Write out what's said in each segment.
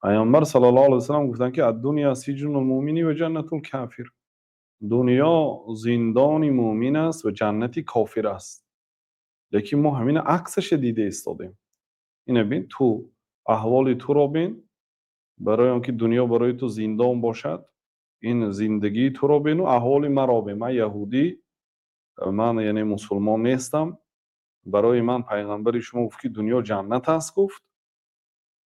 پیامبر صلی الله علیه و سلم گفتن که الدنیا سجن المؤمن و جنت الکافر. دنیا زندان مؤمن است و جنت کافر است. لیکن ما همین عکسش دیده ایستادیم. اینه ببین، تو احوال تو رو ببین، برای آنکه دنیا برای تو زندان باشد، این زندگی تو رو ببین و احوال مرا ببین. من یهودی، من یعنی مسلمان نیستم، برای من پیغمبر شما گفت که دنیا جنت است. گفت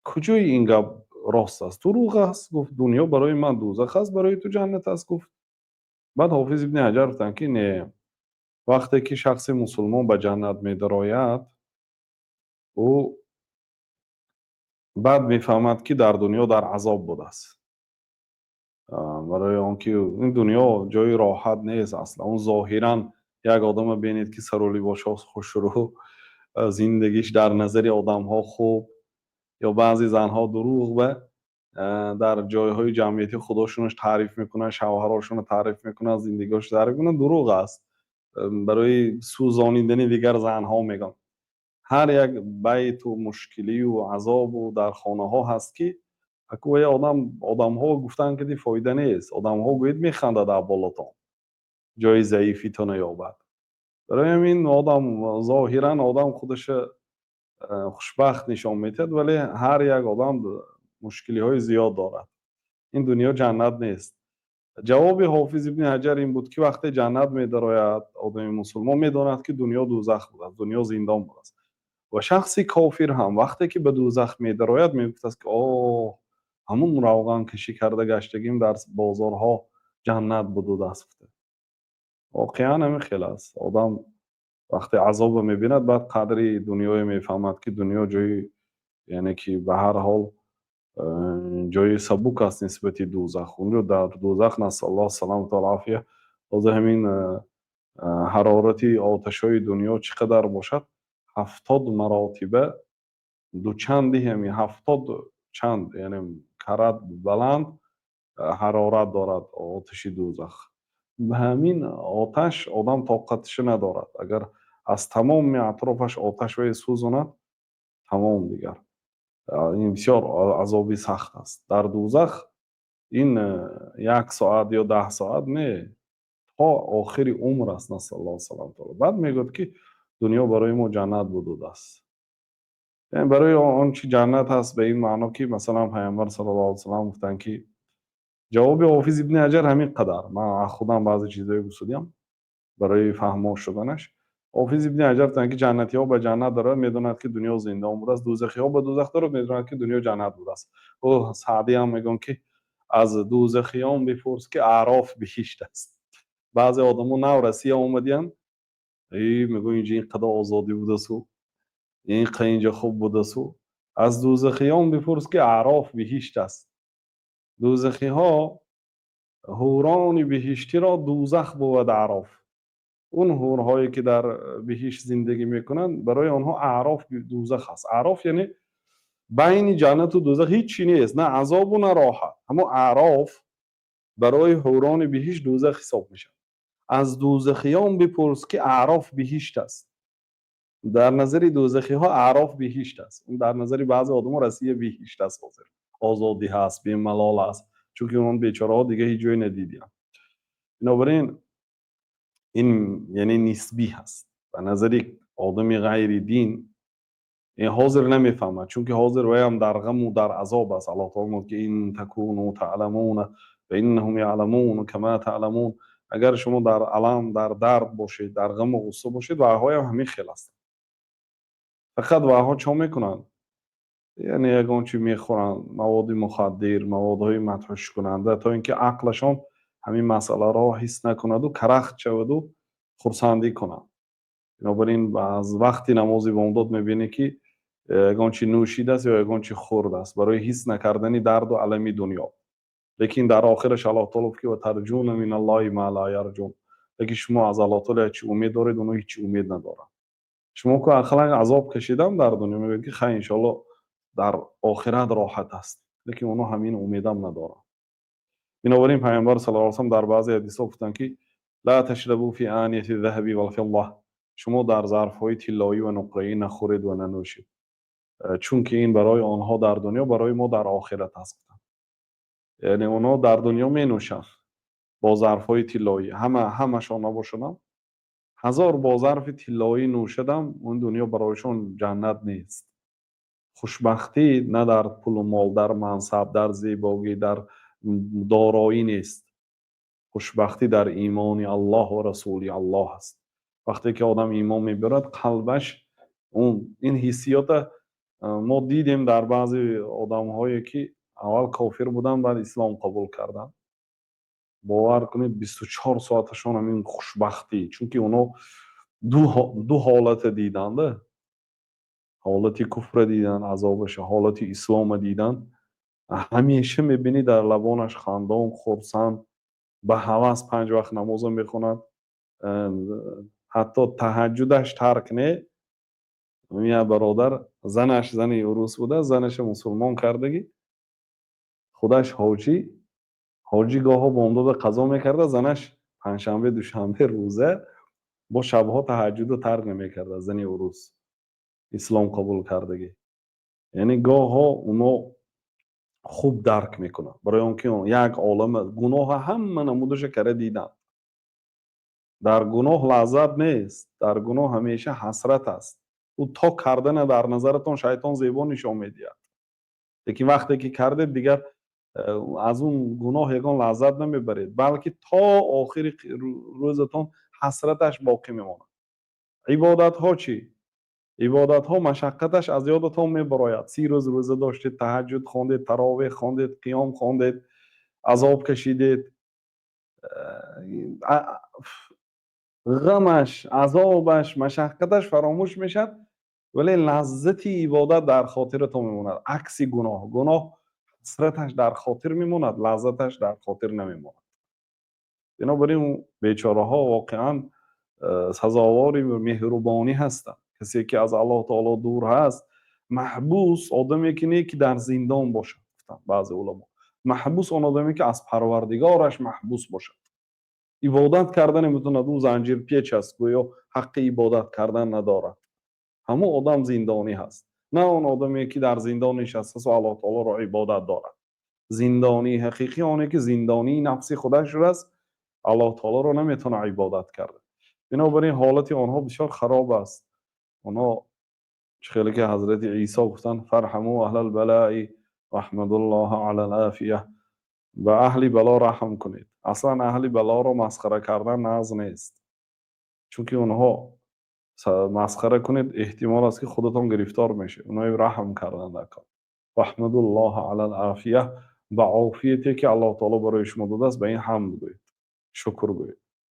کجای این گپ راست است؟ دروغ است. گفت دنیا برای من دوزخ است، برای تو جنت است. گفت بعد حافظ ابن حجر گفتن که نه، وقتی که شخص مسلمان به جنت می‌دراید، او بعد میفهمد که در دنیا در عذاب بوده است. برای آنکه این دنیا جای راحت نیست اصلا. اون ظاهرا یک آدم ببینید که سر و لباسش خوشرو، زندگیش در نظر آدم‌ها خوب، یا بعضی زنها دروغ به در جایهای جمعیتی خودشونش تعریف میکنن، شوهراشون رو تعریف میکنن، زندگیش تعریف میکنن، دروغ است. برای سوزانیدن دیگر زنها میگن. هر یک بیت و مشکلی و عذاب و در خانه ها هست که اکوی آدم ها گفتن که دی فایده نیست. آدم ها گوید میخنده در بالاتان، جای ضعیفی تو نیابد. برای همین آدم ظاهرا آدم خودش خوشبخت نشان میتد، ولی هر یک آدم مشکلی های زیاد دارد. این دنیا جنت نیست. جواب حافظ ابن حجر این بود که وقتی جنت می‌دراید، آدم مسلمان می‌داند که دنیا دوزخ بود است، دنیا زندان بود است. و شخص کافر هم وقتی که به دوزخ می‌دراید میگفت است که اوه، همون روغن کشی کرده گشتگیم در بازارها جنت بود و دست گفته. واقعا همین خیلی است. آدم وقتی عذاب می‌بیند بعد قدری دنیای میفهمد که دنیا جایی، یعنی که به هر حال جای سبک است نسبت دوزخ. اونجا در دوزخ نسأل الله سلامت و العافیه، باز همین حرارتی آتش‌های دنیا چقدر باشد، 70 مراتبه دوچندی، همین 70 چند یعنی کرات بلند حرارت دارد آتش دوزخ. به همین آتش آدم طاقتش ندارد. اگر از تمام اطرافش آتش بسوزاند، تمام دیگر. این بسیار عذابی سخت است. در دوزخ این 1 ساعت یا 10 ساعت نه، تا آخر عمر است. نسأل الله سلامت. بعد میگوید که دنیا برای ما جنت بوده است. یعنی برای آن چی جنت هست به این معنا که مثلا پیامبر صلی الله علیه و سلم گفتن که جواب حافظ ابن حجر همین قدر. من خودم بعضی چیزایی گفتم برای فهمو شدنش. حافظ ابن حجر گفتن که جنتی ها به جنت دارد میدونند که دنیا زندان بوده است، دوزخی ها به دوزخ دارد میدونند که دنیا جنت بوده است. او سعدی هم میگن که از دوزخیان بپرس که اعراف بهشت است. بعضی آدمو نو رسیا اومدین، ای میگو اینجا اینقدر آزادی بوده سو، اینقدر اینجا خوب بوده سو. از دوزخیان بپرس که اعراف بهشت است. دوزخی ها حوران بهشتی را دوزخ بود اعراف. اون حورهایی که در بهشت زندگی میکنن برای آنها اعراف دوزخ است. اعراف یعنی بین جنت و دوزخ هیچ چی نیست، نه عذاب و نه راحت. اما اعراف برای حوران بهشت دوزخ حساب میشن. از دوزخیان بپرس که اعراف بهشت است. در نظر دوزخی ها اعراف بهشت است. در نظر بعضی آدم رسیه بهشت است. حاضر آزادی هست، بی ملال است، چون که اون بیچاره ها دیگه هیچ جایی ندیدن. بنابراین این یعنی نسبی هست. به نظر آدم غیر دین این حاضر نمیفهمد، چون که حاضر وی هم در غم و در عذاب است. الله تعالی میگه که این تکونوا تعلمون فانهم یعلمون کما تعلمون. اگر شما در علم، در درد باشید، در غم و غصه باشید، وحای هم همین خیل است. فقط وحا چه میکنن؟ یعنی یگان چی میخورن، مواد مخدر، موادهای مدهوش کننده، تا اینکه عقلشان همین مسئله را حس نکند و کرخت شود و خرسندی کنند. بنابراین از وقتی نمازی بامداد میبینی که یگان چی نوشیده است یا یگان چی خورده است، برای حس نکردن درد و علم دنیا. لیکن در آخرش الله تعالی که و ترجون من الله ما لا یرجون. لیکن شما از الله تعالی هیچ امید دارید، اونها هیچ امید ندارن. شما که اخلاق عذاب کشیدم در دنیا، میگید که خیر انشالله در آخرت راحت است، لیکن اونها همین امیدم ندارن. بنابراین پیامبر صلی الله علیه و سلم در بعضی حدیث‌ها گفتن که لا تشربوا فی آنیه الذهب والفضه. شما در ظرف‌های طلایی و نقره‌ای نخورید و ننوشید. چون که این برای آنها در دنیا، برای ما در آخرت است. یعنی اونا در دنیا می نوشن با ظرفهای طلایی، همشان نباشدم، 1000 با ظرف طلایی نوشیدم، اون دنیا برایشون جنت نیست. خوشبختی نه در پول و مال، در منصب، در زیبایی، در دارایی نیست. خوشبختی در ایمان الله و رسول الله است. وقتی که آدم ایمان میبرد، قلبش این حسیات ما دیدیم در بعضی آدم هایی که اول کافر بودن بعد اسلام قبول کردن. باور کنید 24 ساعتشون همین خوشبختی، چون که اونا دو حالت دیدن، حالتی کفر دیدن عذابش، حالتی اسلام دیدن. همیشه میبینی در لبانش خندان، خرسند، به هوس 5 وقت نماز میخوند، حتی تهجدش ترک نه. میاد برادر، زنش زن عروس بوده، زنش مسلمان کردگی، خودش حاجی گاه بامداد قضا میکرده، زنش پنجشنبه دوشنبه روزه با شبها تهجد رو ترک نمیکرده، زن عروس اسلام قبول کردگی. یعنی گاه ها اونا خوب درک میکنه، برای اونکه یک عالم گناه همه نمودش کرده دیدن. در گناه لذت نیست، در گناه همیشه حسرت است. او تا کردن در نظرتون شیطان زیبا نشان میدهد، لیکن وقتی که کرده دیگر از اون گناه یگان لذت نمیبرید، بلکه تا آخر روزتون حسرتش باقی میماند. عبادت ها چی؟ عبادت ها مشقتش از یادتون میبراید. 30 روز روزه داشتید، تهجد خواندید، تراویح خواندید، قیام خواندید، عذاب کشیدید، غمش، عذابش، مشقتش فراموش میشد، ولی لذت عبادت در خاطرتون میموند. عکس گناه حسرتش در خاطر میموند، لذتش در خاطر نمیموند. بنابراین اون بیچاره ها واقعا سزاوار مهربانی هستند. کسی که از الله تعالی دور هست، محبوس آدمی که نه که در زندان باشد. بعضی علما محبوس اون آدمی که از پروردگارش محبوس باشد. عبادت کردن میتونه دو زنجیر پیچ است، گویا حق عبادت کردن ندارد. همه آدم زندانی هست، نه اون آدمی که در زندان نشسته و الله تعالی را عبادت دارد. زندانی حقیقی آنه که زندانی نفسی خودش است، الله تعالی را نمیتونه عبادت کرده. بنابراین حالت آنها بسیار خراب است. آنها خیلی که حضرت عیسی گفتن فرحموا اهل البلاء رحمت الله علی العافیه، به اهل بلا رحم کنید. اصلا اهل بلا را مسخره کردن ناز نیست، چون که اونها مسخره کنید احتمال است که خودتون گرفتار میشه. اونها رحم کردن در کار. رحمت الله علی العافیه، به عافیتی که الله تعالی برای شما داده است به این حمد گویید، شکر گویید.